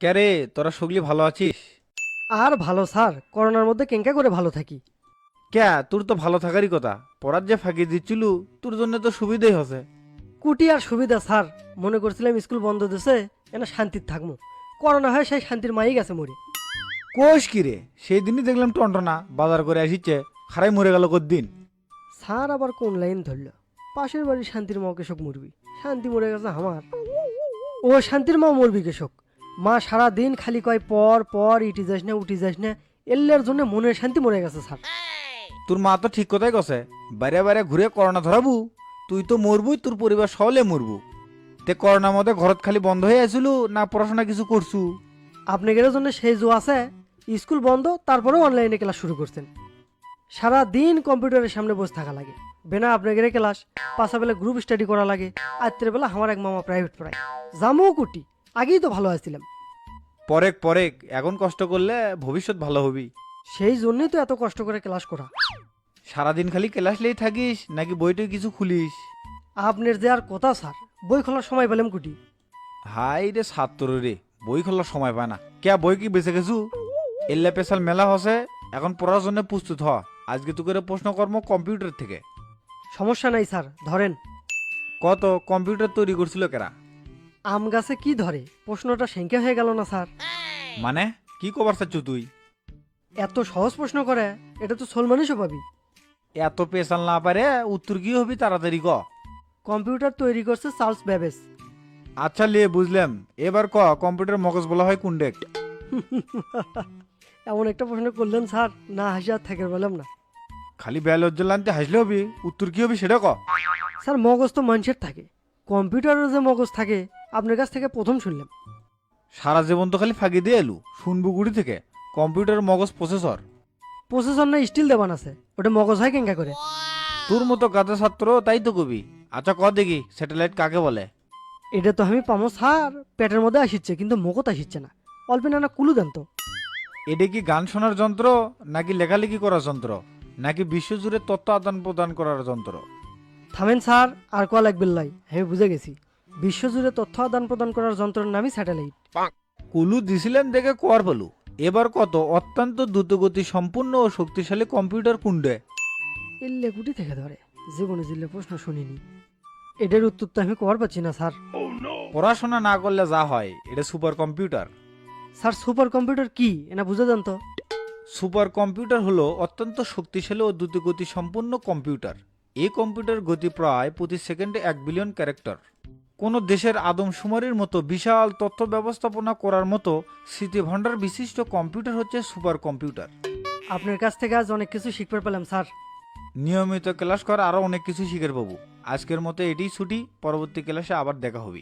ক্যারে তোরা সগলি ভালো আছিস? আর ভালো স্যার, করোনার মধ্যে কেঙ্কা করে ভালো থাকি। ক্যা তোর তো ভালো থাকারই কথা, পড়ার যে ফাঁকি দিচ্ছিল তোর জন্য তো সুবিধাই হচ্ছে। কুটি আর সুবিধা স্যার, মনে করছিলাম স্কুল বন্ধ দিছে এনা শান্তির থাকবো। করোনা হয় সেই শান্তির মাই গেছে মরি। কোষ কি রে, সেই দিনই দেখলাম টন্টনা বাজার করে আসিচ্ছে, খারাই মরে গেল কদিন। স্যার আবার কোন লাইন ধরল? পাশের বাড়ির শান্তির মা কেশক মরবি, শান্তি মরে গেছে আমার। ও শান্তির মা মরবি কেশক? মা সারা দিন খালি কয় পর পর ইটি যাস না উঠি যাস না, এল্লের জন্য মনের শান্তি মরে গেছে স্যার। তোর মা তো ঠিক কথাই কছে, বাইরে বাইরে ঘুরে করোনা ধরাবু, তুই তো মরবুই, তোর পরিবার সহলে মরবু। তে করোনার মধ্যে ঘরত খালি বন্ধ হয়ে আছিল না পড়াশোনা কিছু করছু? আপনাদের জন্য সেই জো আছে, স্কুল বন্ধ তারপরেও অনলাইনে ক্লাস শুরু করছেন। সারা দিন কম্পিউটারের সামনে বসে থাকা লাগে, বেনা আপনাদের ক্লাস, পাশাবেলা গ্রুপ স্টাডি করা লাগে। রাত্রের বেলা আমার এক মামা প্রাইভেট পড়ায়, জামও কুটি। আগেই তো ভালো আসছিলাম, পরেক পরেক এখন কষ্ট করলে ভবিষ্যৎ ভালো হবি। সেই জন্যই তো এত কষ্ট করে ক্লাস করা। সারাদিন খালি ক্লাস লেই থাকিস নাকি বইটই কিছু খুলিস? আপনার যে আর কথা স্যার, বই খোলার সময় পেলাম কুটি। হাই রে ছাত্র রে, বই খোলার সময় পায় না কে? বই কি বেঁচে গেছু? এল্লা পেশাল মেলা হসে, এখন পড়ার জন্য প্রস্তুত হ। আজকে তো করে প্রশ্ন কর্ম কম্পিউটার থেকে। সমস্যা নাই স্যার, ধরেন। কত কম্পিউটার তৈরি করছিল কেরা? আম গাছে কি ধরে প্রশ্নটা সেঙ্কে হয়ে গেল না স্যার? মানে কি কবার চাচ্ছু তুই? এত সহজ প্রশ্ন করে, এটা তো সোল মানুষও পাবি। এত পেশাল না পারে উত্তর কি হবি তাড়াতাড়ি ক। কম্পিউটার তৈরি করছে চার্লস ব্যাবেজ। আচ্ছা লে বুঝলাম, এবার ক কম্পিউটার মগজ বলা হয় কুন্ডেক? এমন একটা প্রশ্ন করলেন স্যার, না হাসি আর থাকের বললাম না। খালি বেলজ্জল আনতে হাসলে হবি, উত্তর কি হবি সেটা ক। স্যার মগজ তো মানুষের থাকে, কম্পিউটারের যে মগজ থাকে আপনার কাছ থেকে প্রথম শুনলাম। সারা জীবন তো খালি ফাঁকি দিয়ে এলু, শুনবু গুড়ি থেকে কম্পিউটার মগজ প্রসেসর। প্রসেসর না স্টিল দেবান আছে, ওটা মগজ হয় কেঙ্কা করে? তোর মতো গাধা ছাত্র তাই তো কবি। আচ্ছা ক দেখি স্যাটেলাইট কাকে বলে? এটা তো আমি পামো স্যার, পেটের মধ্যে আসিচ্ছে কিন্তু মগত আসিচ্ছে না। অল্প না কুলু দেন তো। এটা কি গান শোনার যন্ত্র, নাকি লেখালেখি করার যন্ত্র, নাকি বিশ্বজুড়ে তথ্য আদান প্রদান করার যন্ত্র? থামেন স্যার, আর কোয়া লাগবে লাই, আমি বুঝে গেছি। বিশ্বজুড়ে তথ্য আদান প্রদান করার যন্ত্রের নামই স্যাটেলাইট। কুলু দিছিলেন দেখে কোয়ার পেলু। এবার কত অত্যন্ত দ্রুতগতি সম্পূর্ণ ও শক্তিশালী কম্পিউটার কুন্ডে? এল্লে গুটি থেকে ধরে, জীবনে জিল্লে প্রশ্ন শুনিনি। এটার উত্তর তো আমি কবার পাচ্ছি না স্যার। পড়াশোনা না করলে যা হয়, এটা super computer. Sir super computer কি এনা বুঝে দেন তো। সুপার কম্পিউটার হলো অত্যন্ত শক্তিশালী ও দ্রুতগতি সম্পন্ন কম্পিউটার। এই কম্পিউটার গতি প্রায় প্রতি সেকেন্ডে 1 বিলিয়ন ক্যারেক্টার। কোনো দেশের আদমশুমারির মতো বিশাল তথ্য ব্যবস্থাপনা করার মতো স্মৃতিভাণ্ডার বিশিষ্ট কম্পিউটার হচ্ছে সুপার কম্পিউটার। আপনার কাছ থেকে আজ অনেক কিছু শিখতে পেলাম স্যার। নিয়মিত ক্লাস করা আরও অনেক কিছু শিখের পাবো। আজকের মতো এটাই ছুটি, পরবর্তী ক্লাসে আবার দেখা হবে।